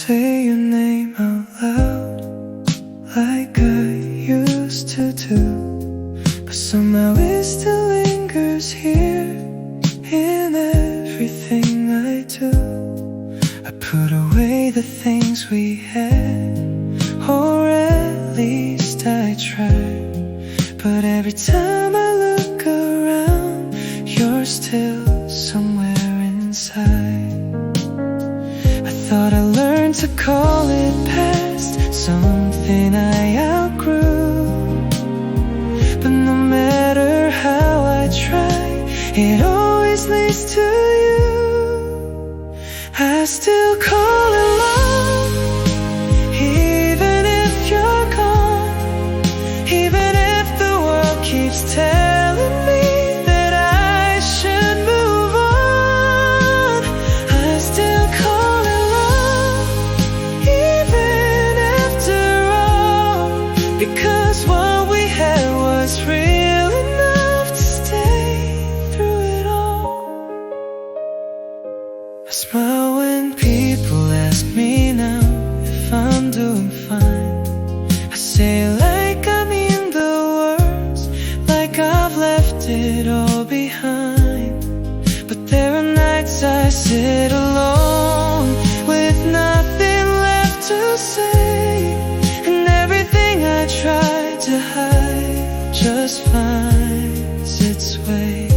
say your name out loud like I used to do, but somehow it still lingers here in everything I do. I put away the things we had, or at least I tried, but every time I look around, you're still somewhere inside. I thought I learned to call it past, something I outgrew, but no matter how I try, it always leads to you. I still call it love, even if you're gone, even if the world keeps telling me that I should move on. I still call it love, even after all, because what we had was real enough to stay through it all. I smile when people ask me now if I'm doing fine. I say it like I mean the words, like I've left it all behind. But there are nights I sit alone with nothing left to say, and everything I try to hide just finds its way.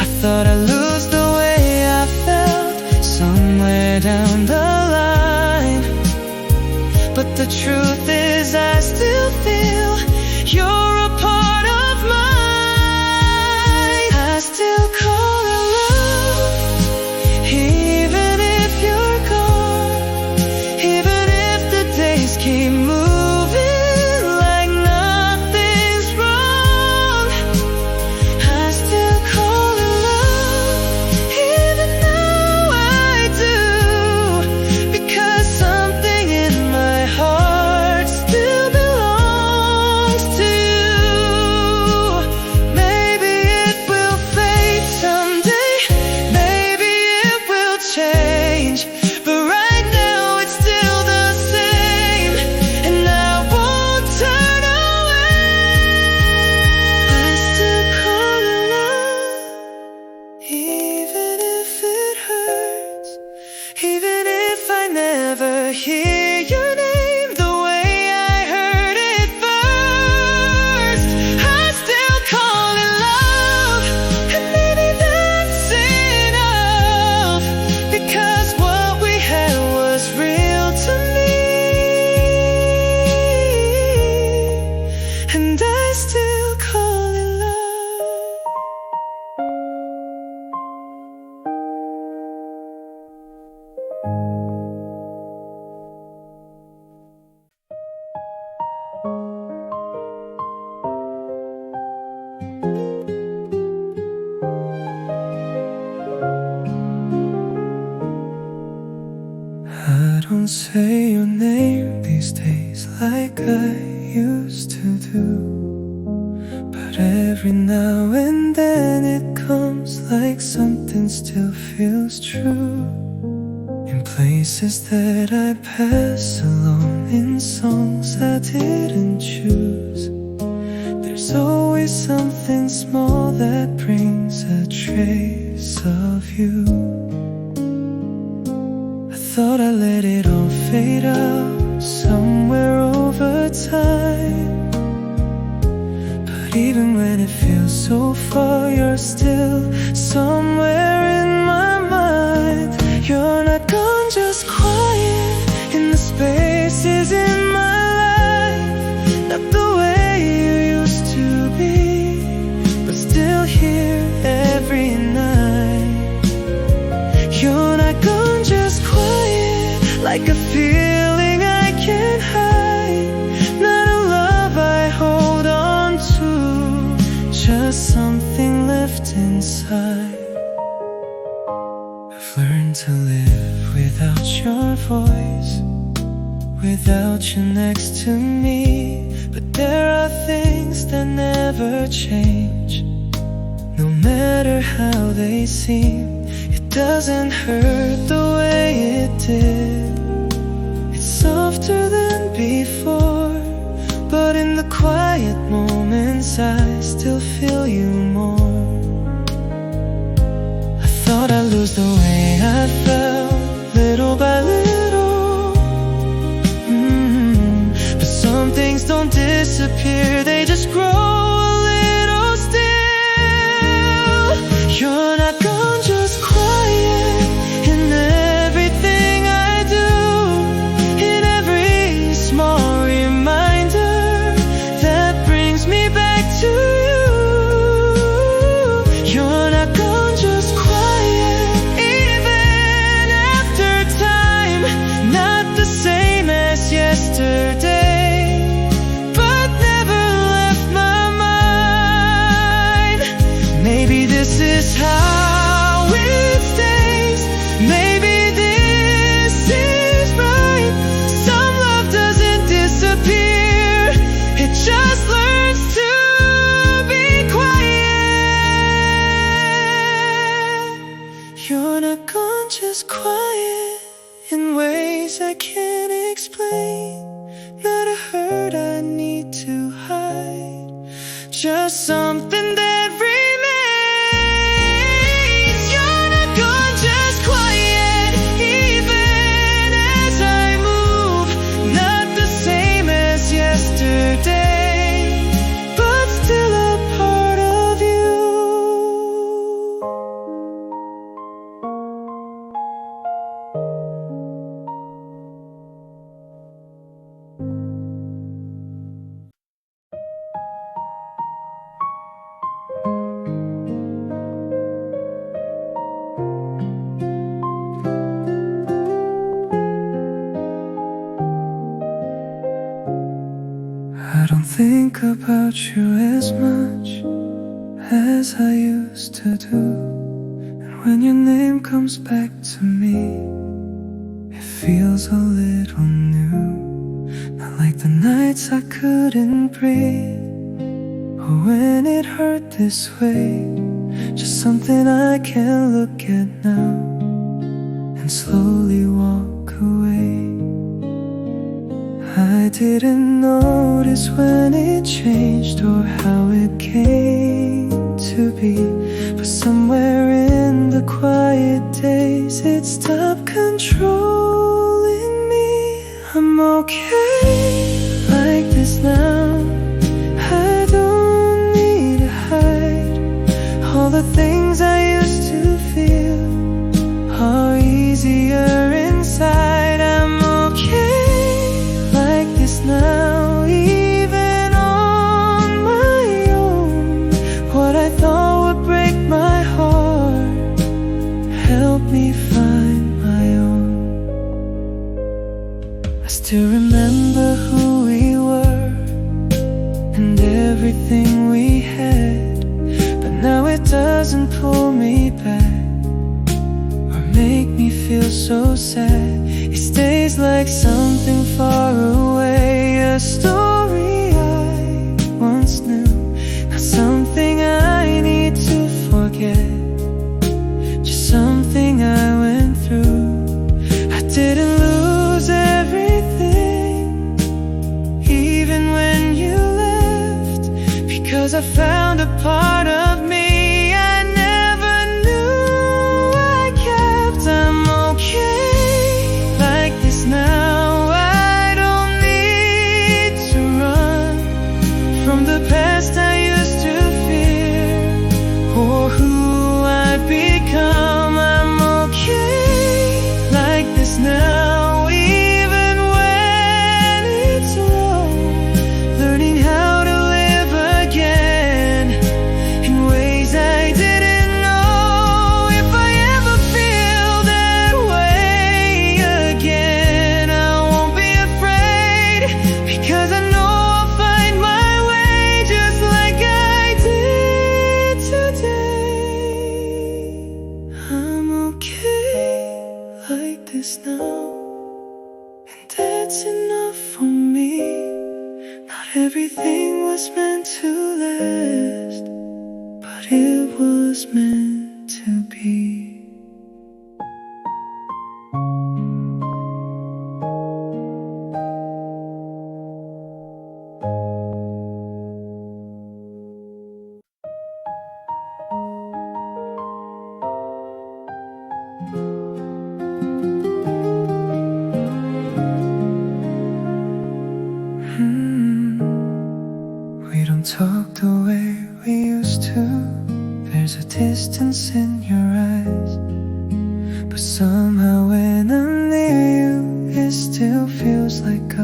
I thought I'd lose the way I felt somewhere down the line, but the truth is I still feel you're a part of mine. I still call it love, even if you're gone, even if the days keep moving like nothing's wrong. I still call it love, even though I do, because something in my heart still belongs to you. Maybe it will fade someday, maybe it will change, but right now it's still the same, and I won't turn away. I still call it love, even if it hurts, even if I never hear your name the way I heard it first. I still call it love, and maybe that's enough, because what we had was real to me, and I still call it love. I don't say your name these days like I used to do, but every now and then it comes like something still feels true. In places that I pass alone, in songs I didn't choose, there's always something small that brings a trace of you. I thought I let it all fade out somewhere over time, but even when it feels so far, you're still somewhere in my mind. You're not gone, just quiet in the spaces in my life, not the way you used to be, but still here every night. You're not gone, just quiet, like a feeling I can't hide, not a love I hold on to, just something left inside. I've learned to live without your voice, without you next to me, but there are things that never change. No matter how they seem, it doesn't hurt the way it did quiet moments I still feel you more. I thought I'd lose the way I felt little by little. But some things don't disappear, they just grow a little still. You're not gone, just quiet in everything I do, in every small reminder that brings me back to you. You're not gone, just quiet, even after time, not the same as yesterday, but never left my mind. Maybe this is how it stays, maybe this is right. Some love doesn't disappear, it just learns to be quiet. You're not gone, just quiet in ways I can't explain. Not a hurt I need to hide, just something that remains. You're not gone, just quiet, even as I move, not the same as yesterday, but still a part of you. I don't think about you as much as I used to do. And when your name comes back to me, it feels a little new. Not like the nights I couldn't breathe, or when it hurt this way. Just something I can look at now and slowly walk away. I didn't notice when it changed or how it came to be, but somewhere in the quiet days it stopped controlling me. I'm okay like this now, I don't need to hide. All the things I used to feel are easier inside. I'm okay now, even on my own. What I thought would break my heart helped me find my own. I still remember who we were and everything we had, but now it doesn't pull me back or make me feel so sad. It stays like something far away, a story I once knew, not something I need to forget, just something I went through. I didn't lose everything, even when you left, because I found a part of me I never knew I kept. I'm okay now, I don't need to run from the past I used to fear, or who I've become. I'm okay like this now, even when it's low, learning how to live again in ways I didn't know. If I ever feel that way again, because I know I'll find my way, just like I did today. I'm okay like this now, and that's enough for me. Not everything was meant to last, but it was meant to be.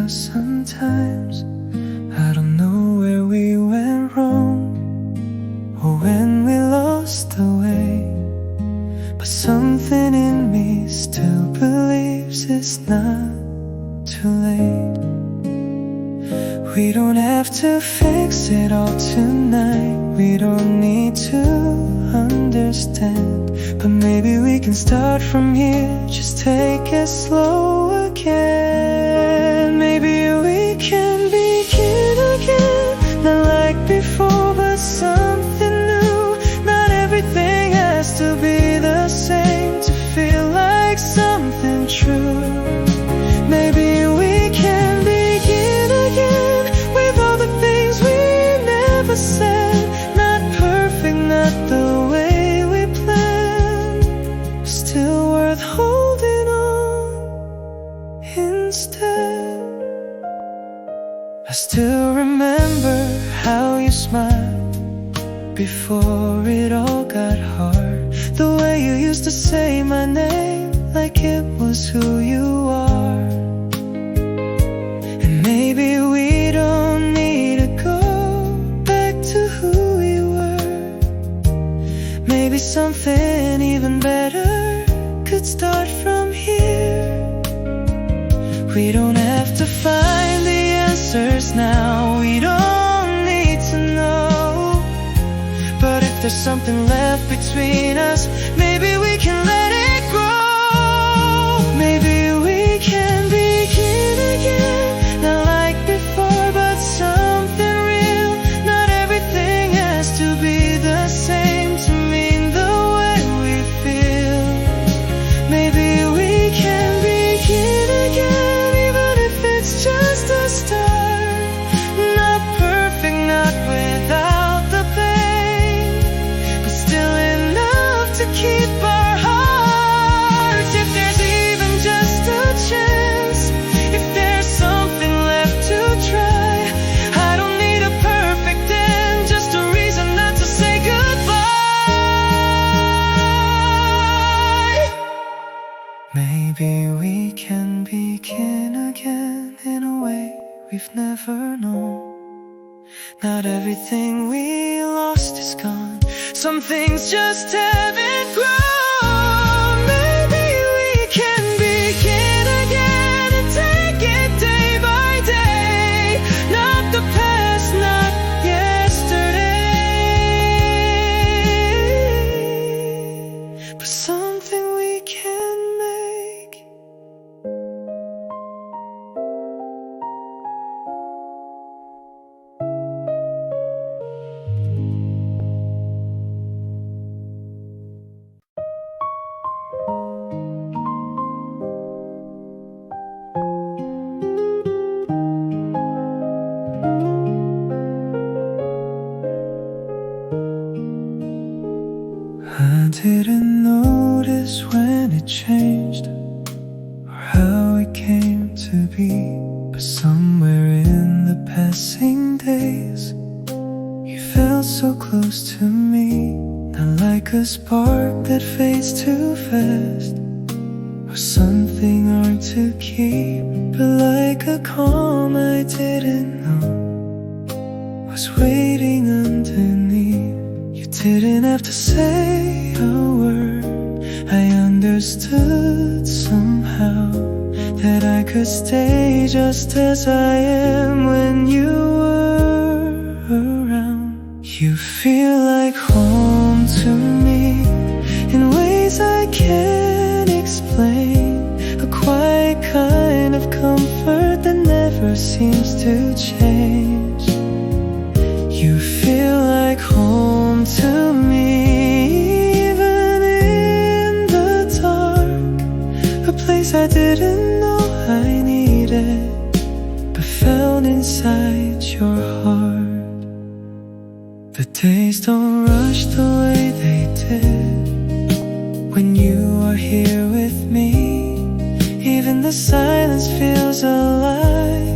us sometimes. I don't know where we went wrong or when we lost the way, but something in me still believes it's not too late. We don't have to fix it all tonight. We don't need to understand, but maybe we can start from here. Just take it slow again. Maybe we can begin again, not like before, but something new. Not everything has to be the same to feel like something true. Maybe we can begin again with all the things we never said. Not perfect, not the way we planned, still worth holding on instead. I still remember how you smiled before it all got hard. The way you used to say my name like it was who you are. And maybe we don't need to go back to who we were. Maybe something even better could start from here. We don't have to find the answers now. We don't need to know. But if there's something left between us, maybe we can let it grow. Maybe we can begin again, not like before, but something real. Not everything has to be the same to mean the way we feel. Maybe we can begin again, even if it's just a start. Not perfect, not without the pain, but still enough to keep our hearts. If there's even just a chance, if there's something left to try, I don't need a perfect end, just a reason not to say goodbye. Maybe we can begin again in a way we've never known. Not everything we lost is gone. Some things just haven't grown. Maybe we can begin again and take it day by day. Not the past, not yesterday, but something we can make. I didn't notice when it changed or how it came to be, but somewhere in the passing days you felt so close to me. Not like a spark that fades too fast or something hard to keep, but like a calm I didn't know was waiting underneath. You didn't have to say a word. I understood somehow that I could stay just as I am when you were around. You feel like home to me in ways I can't explain. A quiet kind of comfort that never seems to change. You feel like home to me, even in the dark. A place I didn't know I needed, but found inside your heart. The days don't rush the way they did when you are here with me. Even the silence feels alive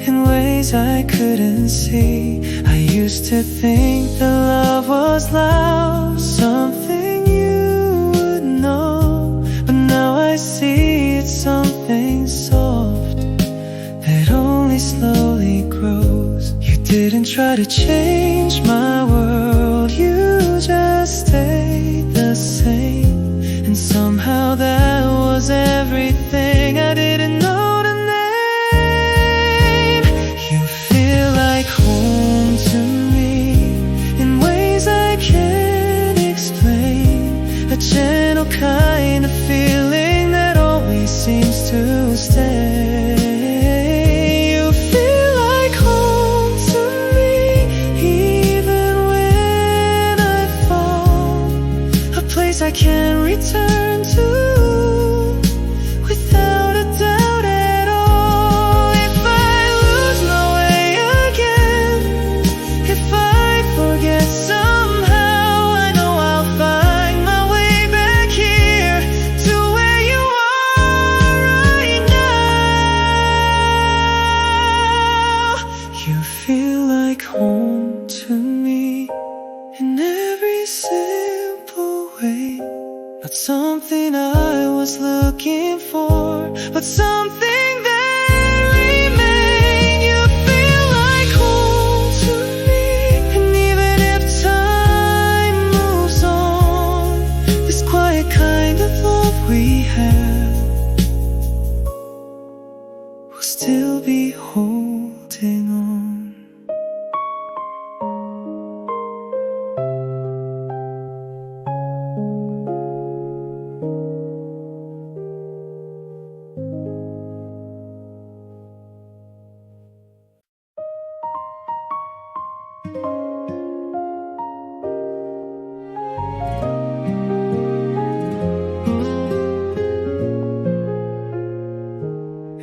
in ways I couldn't see. I used to think that love was loud, something you would know, but now I see it's something soft try to change my world, you just stayed the same. And somehow that was everything. I didn't know the name. You feel like home to me in ways I can't explain. A gentle kind of feeling that always seems to stay. You feel like home to me even when I fall. A place I can't return to without a doubt at all. If I lose my way again, if I forget somehow, I know I'll find my way back here to where you are right now. You feel like home to me in every simple way. Not something I was looking for, but something that remained. You feel like home to me, and even if time moves on, this quiet kind of love we have will still be holding on.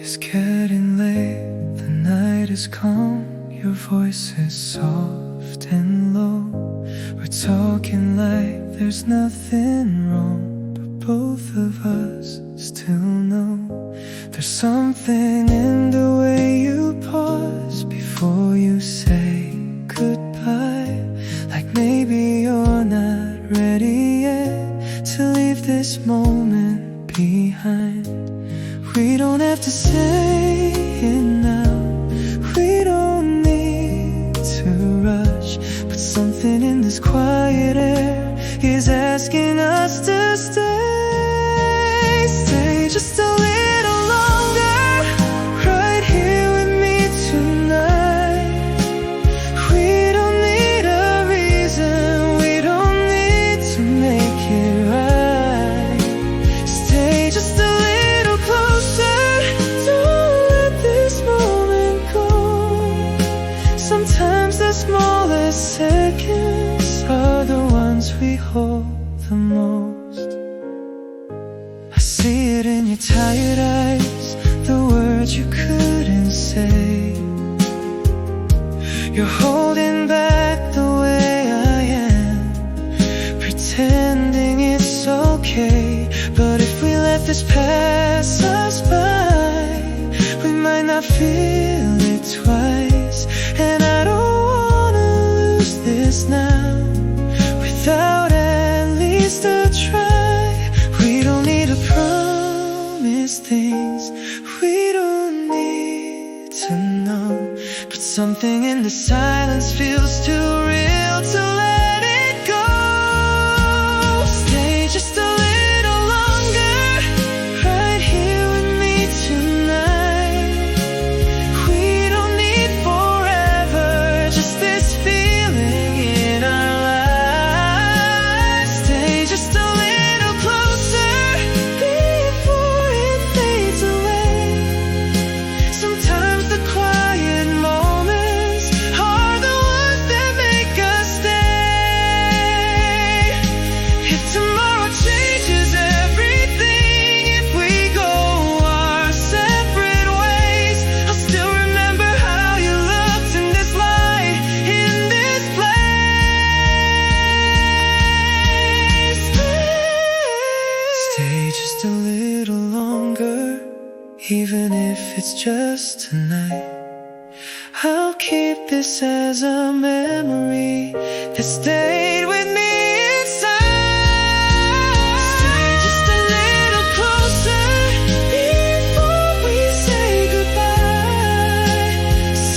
It's getting late, the night is calm, your voice is soft and low. We're talking like there's nothing wrong, but both of us still know there's something in the way you pause before you say goodbye. Like maybe you're not ready yet to leave this moment behind. We don't have to say it now, we don't need to rush, but something in this quiet air is asking us to stay. Stay just a little longer, right here with me tonight. We don't need a reason, we don't need to make it right. Stay just a little closer, don't let this moment go. Sometimes the smallest seconds are the ones we hold the most. I see it in your tired eyes, the words you couldn't say. You're holding back the way I am, pretending it's okay. But if we let this pass us by, we might not feel it twice. And I don't wanna lose this now without at least a try. We don't need to promise things we don't need to know, but something in the silence feels too real to let it go. Stay just a little longer, right here with me tonight. We don't need forever, just this feeling in our lives. Stay just a little closer before it fades away. Sometimes the quiet moments are the ones that make us stay. If tomorrow changes everything, if we go our separate ways, I'll still remember how you looked in this light, in this place. Stay just a little longer, even if it's just tonight. I'll keep this as a memory that stayed with me inside. Stay just a little closer before we say goodbye.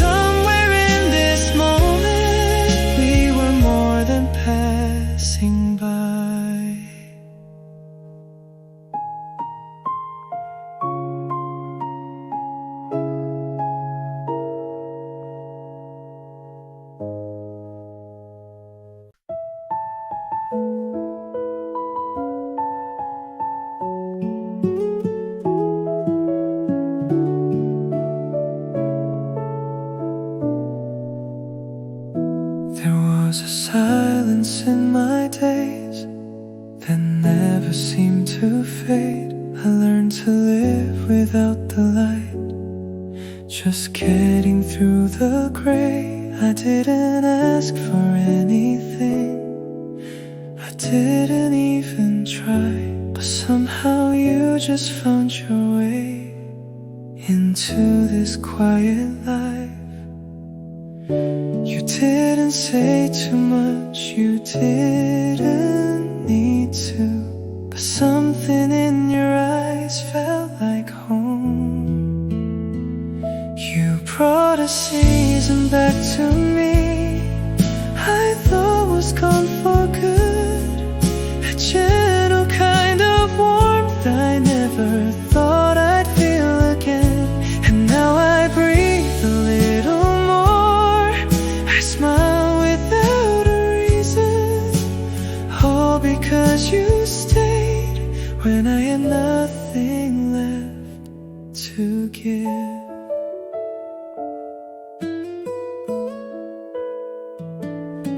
Somewhere in this moment without the light, just getting through the gray. I didn't ask for anything, I didn't even try, but somehow you just found your way into this quiet life. You didn't say too much, you didn't need to, but something in your eyes felt like home. You brought a season back to me I thought was gone for good, a gentle kind of warmth I never thought I'd feel again. And now I breathe a little more, I smile without a reason, all because you stayed when I had nothing left to give.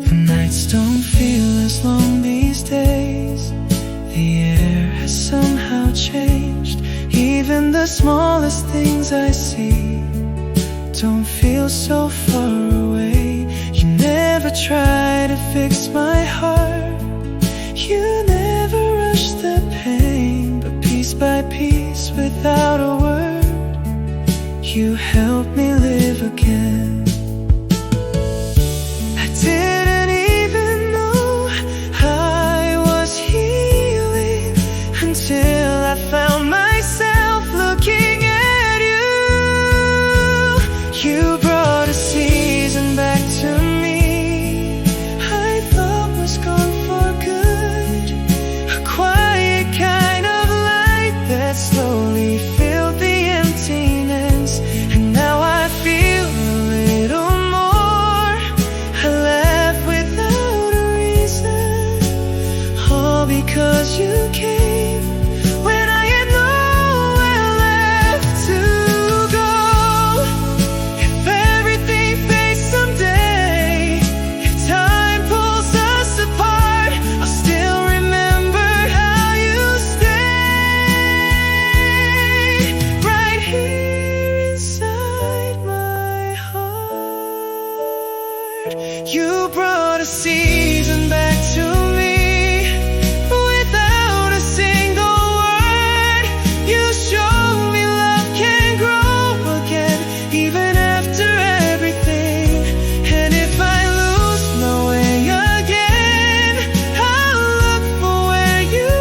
The nights don't feel as long these days, the air has somehow changed. Even the smallest things I see don't feel so far away. You never try to fix my heart, you never rush the pain, but piece by piece, without a word, you help me live again. I didn't even know I was healing until I found myself looking at you. You brought a season back to me I thought was gone for good, a quiet kind of light that slowly filled the emptiness. And now I feel a little more, I laugh without a reason, all because you came when I had nowhere left to go. If everything fades someday, if time pulls us apart, I'll still remember how you stayed right here inside my heart. You brought a season back to me without a single word. You showed me love can grow again, even after everything. And if I lose my way again, I'll look for where you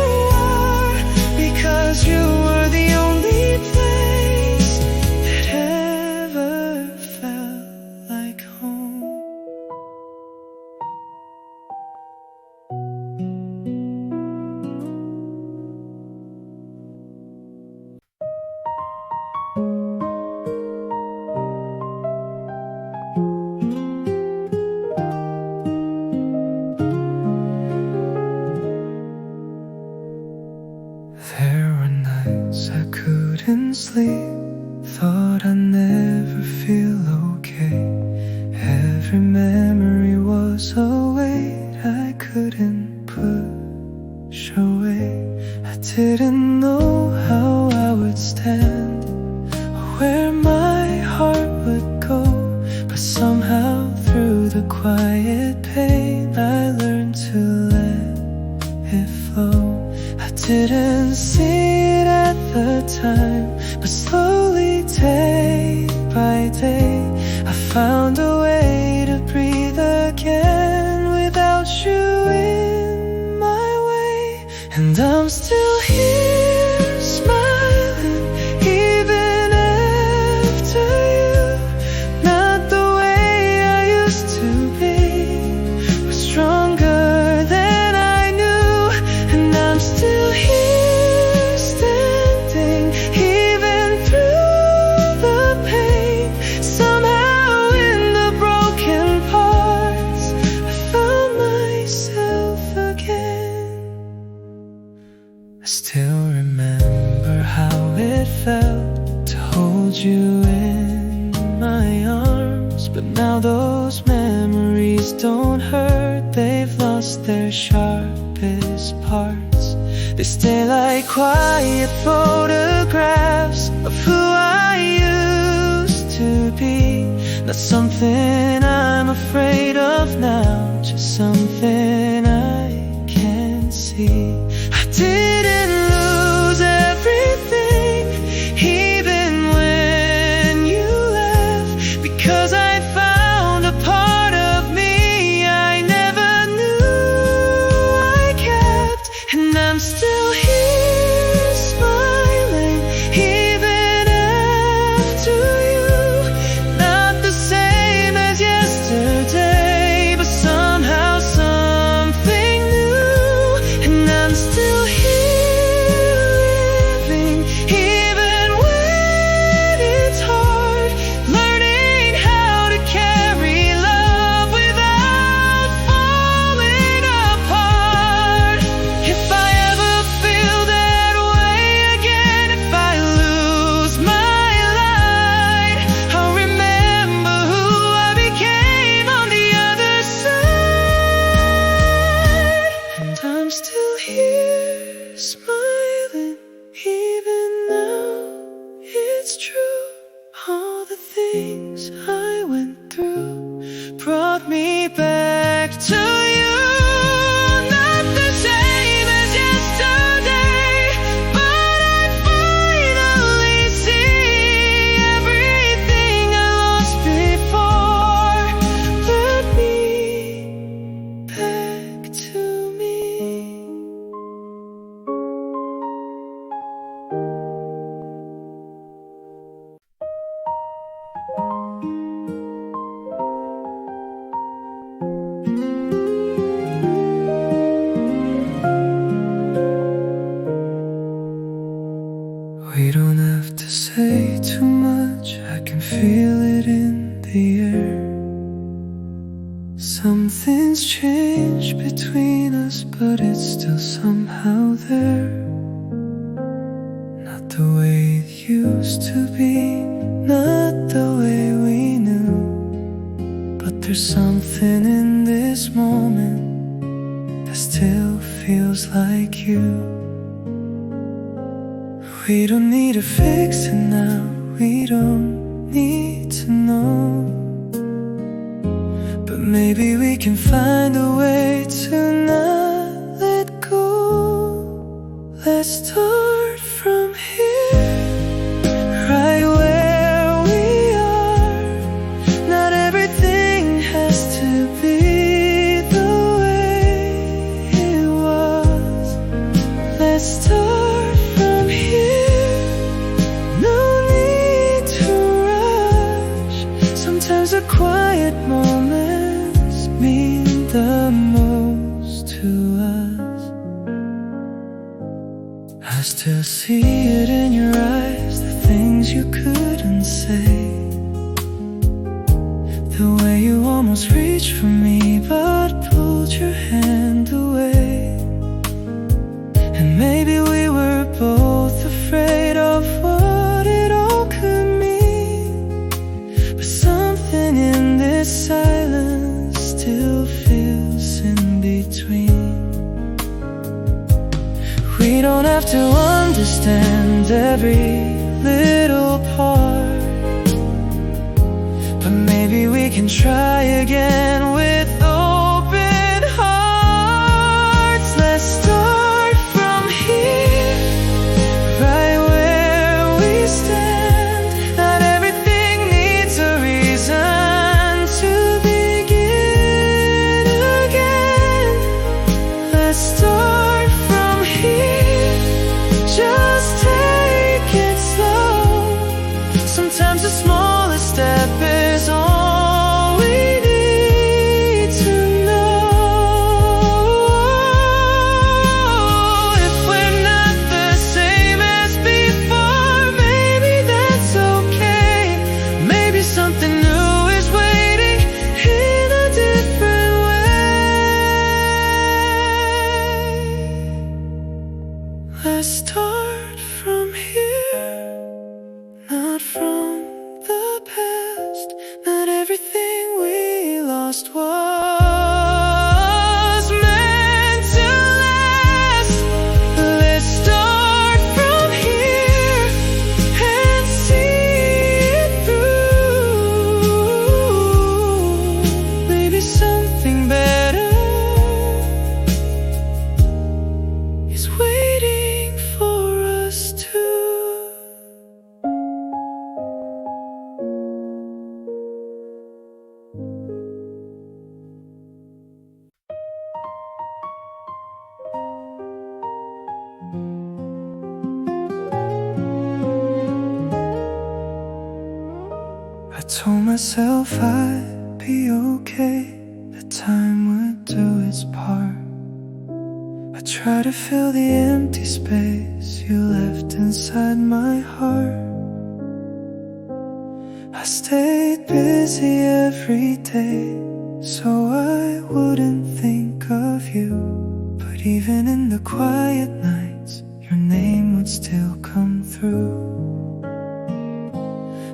are, because you were the only place that ever felt like home. There were nights I couldn't sleep, thought I'd never feel okay. Every memory was a weight I couldn't push away. I didn't know how I would stand or where my heart would go, but somehow through the quiet pain I learned to let it flow. I didn't see it at the time, but slowly, day by day, I found a way to breathe again without you in my way. And I'm still here, smiling, even after you. Not the way I used to be, but stronger than I knew. And I'm still here, standing, even through the pain. Somehow in the broken parts, I found myself again. I still remember how it felt to hold you in my arms, but now those memories don't hurt, they've lost their sharpest parts. They stay like quiet photographs of who I used to be. Not something I'm afraid of now, just something I can't see. I didn't lose everything, even when you left, because I found a part of me I never knew I kept. And I'm still here smiling, even after you. Not the same as yesterday, but somehow something new. And I'm still here living, even when it's hard, learning how to carry love without falling apart. If I ever feel that way again, if I lose my light, I'll remember who I became on the other side. And I'm still here smiling, even now it's true. All the things I went through brought me back to you. Not the same as yesterday, but I finally see everything I lost before. Led me back to me. We don't have to say too much, I can feel it in the air. Something's changed between us, but it's still somehow there. Not the way it used to be, not the way we knew. But there's something in this moment that still feels like you. We don't need to fix it now, we don't need to know. But maybe we can find a way to not let go. Let's start from here, right where we are. Not everything has to be the way it was. Let's start from here. Sometimes the quiet moments mean the most to us. I still see it in your eyes, the things you couldn't say, the way you almost reached for me but pulled your hand away. And maybe we were both afraid of what it all could mean, but something in this silence still feels in between. We don't have to understand every little part, but maybe we can try again with open hearts. Let's start from here, right where we stand. Not everything needs a reason to begin again. Let's start from here, just take it slow. Sometimes the smallest step is all we need to know. If we're not the same as before, maybe that's okay. Maybe something new is waiting in a different way. Let's start from here, not from the past. told myself I'd be okay, that time would do its part. I tried to fill the empty space you left inside my heart. I stayed busy every day so I wouldn't think of you. But even in the quiet nights, your name would still come through.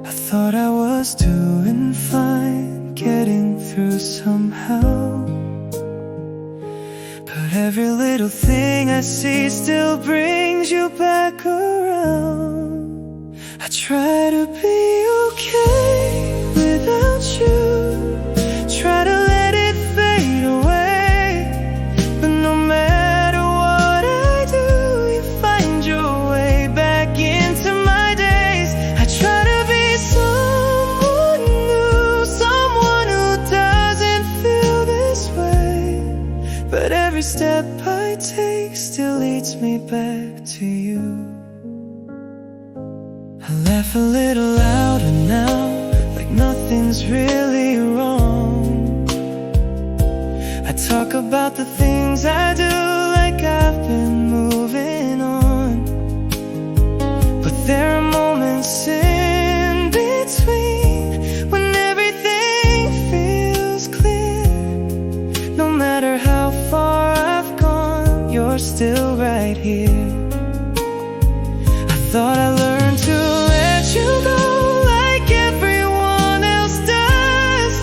I thought I was doing fine, getting through somehow. But every little thing I see still brings you back around. I try to be okay without you, try to let it fade away. But no matter what I do, you find your way back into my days. I try to be someone new, someone who doesn't feel this way. But every step I take still leads me back to you. I laugh a little louder now, like nothing's really wrong. I talk about the things I do like I've been moving on. But there are moments in between when everything feels clear. No matter how far I've gone, you're still right here. I thought I learned to let you go like everyone else does,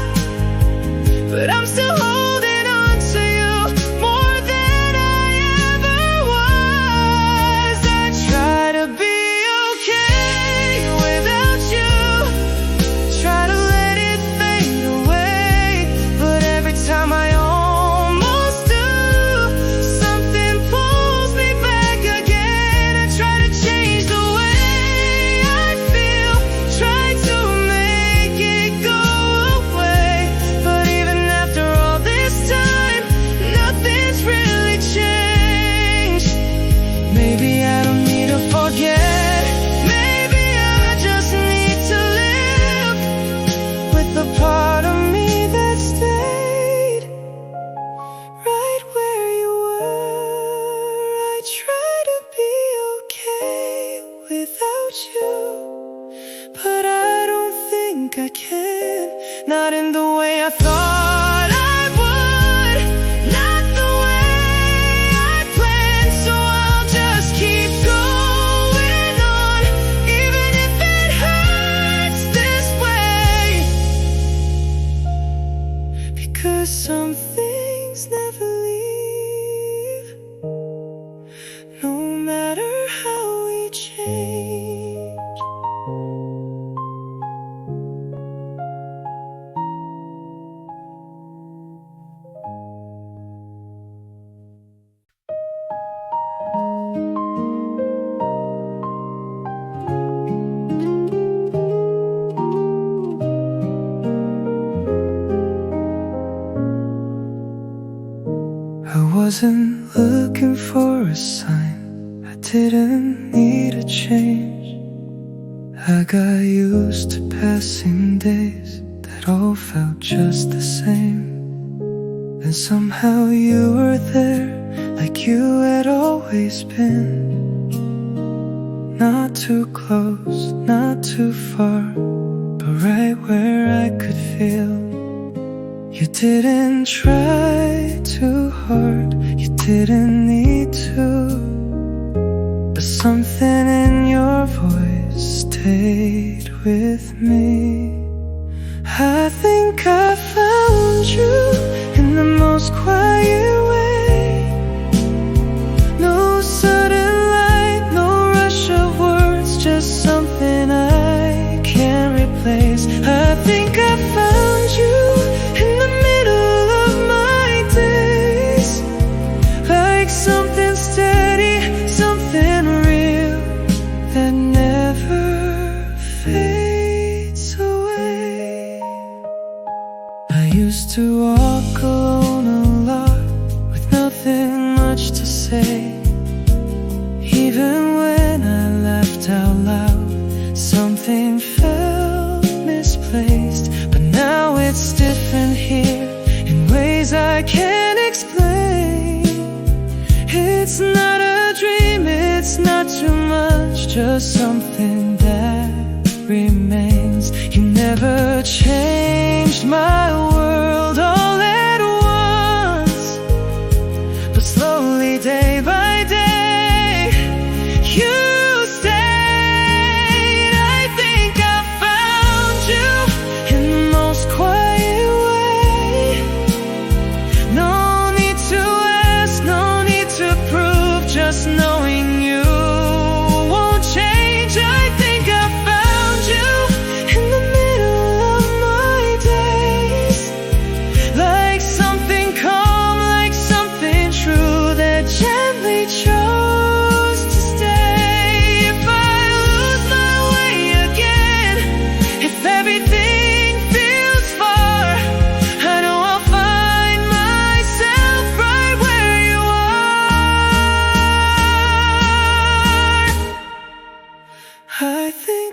but I'm still holding on to you more than I ever was. I try to be okay without you, try to let it fade away. But every time I almost do, something pulls me back again. I try to change the way I feel, try to make it go away. But even after all this time, nothing's really changed. Maybe I don't need to forget, maybe I just need to live with the part of me that stayed right where you were. I try to be okay without you, but I don't think I can, not in the way I thought I would, not the way I planned. So I'll just keep going on, even if it hurts this way. Because some things never leave, no matter how we change. I wasn't looking for a sign, I didn't need a change. I got used to passing days that all felt just the same. Then somehow you were there, like you had always been. Not too close, not too far, but right where I could feel. You didn't try too hard, you didn't need to, but something in your voice stayed with me. I think I found you in the most quiet way. No sudden light, no rush of words, just something I can't replace. I think I found you in the middle of my days, like something steady, something real that never fades away. I used to walk alone a lot, with nothing much to say. Even when I laughed out loud, something felt misplaced. ways I can't explain. It's not a dream, it's not too much, just something that remains. You never changed my world all at once, but slowly, day by day, you stayed. I think I found you in the most quiet way. No need to ask, no need to prove, just knowing you won't change. I think I found you in the middle of my days, like something calm, like something true that gently chose to stay. If I lose my way again, if everything feels far, I know I'll find myself right where you are. I think